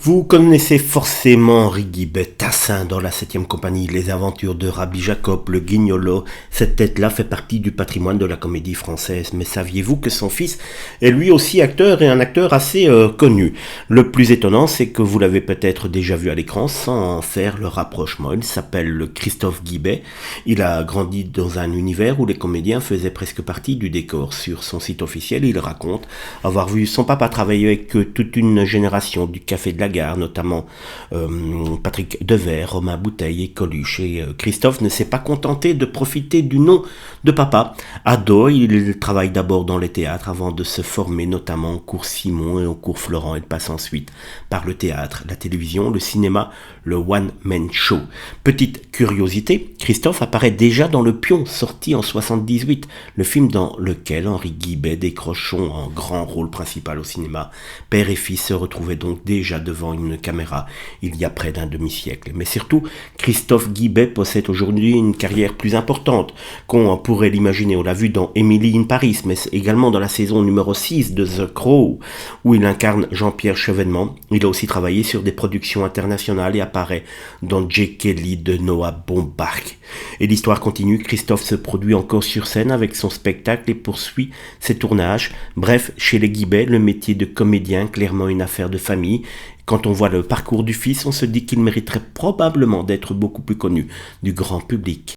Vous connaissez forcément Henri Guibet, Tassin dans la 7e compagnie, les aventures de Rabbi Jacob, le Guignolo. Cette tête-là fait partie du patrimoine de la comédie française. Mais saviez-vous que son fils est lui aussi acteur et un acteur assez connu? Le plus étonnant, c'est que vous l'avez peut-être déjà vu à l'écran sans en faire le rapprochement. Il s'appelle Christophe Guibet. Il a grandi dans un univers où les comédiens faisaient presque partie du décor. Sur son site officiel, il raconte avoir vu son papa travailler avec toute une génération du Café de la Gare, notamment Patrick Devers, Romain Bouteille et Coluche. Et Christophe ne s'est pas contenté de profiter du nom de papa. Ado, il travaille d'abord dans les théâtres avant de se former notamment au cours Simon et au cours Florent. Il passe ensuite par le théâtre, la télévision, le cinéma, le one-man show. Petite curiosité, Christophe apparaît déjà dans Le Pion, sorti en 78, le film dans lequel Henri Guibet décroche un grand rôle principal au cinéma. Père et fils se retrouvaient donc déjà devant une caméra il y a près d'un demi-siècle. Mais surtout, Christophe Guibet possède aujourd'hui une carrière plus importante qu'on pourrait l'imaginer. On l'a vu dans Emily in Paris, mais également dans la saison numéro 6 de The Crow, où il incarne Jean-Pierre Chevènement. Il a aussi travaillé sur des productions internationales et apparaît dans J. Kelly de Noah Baumbach. Et l'histoire continue, Christophe se produit encore sur scène avec son spectacle et poursuit ses tournages. Bref, chez les Guibet, le métier de comédien, clairement une affaire de famille. Quand on voit le parcours du fils, on se dit qu'il mériterait probablement d'être beaucoup plus connu du grand public.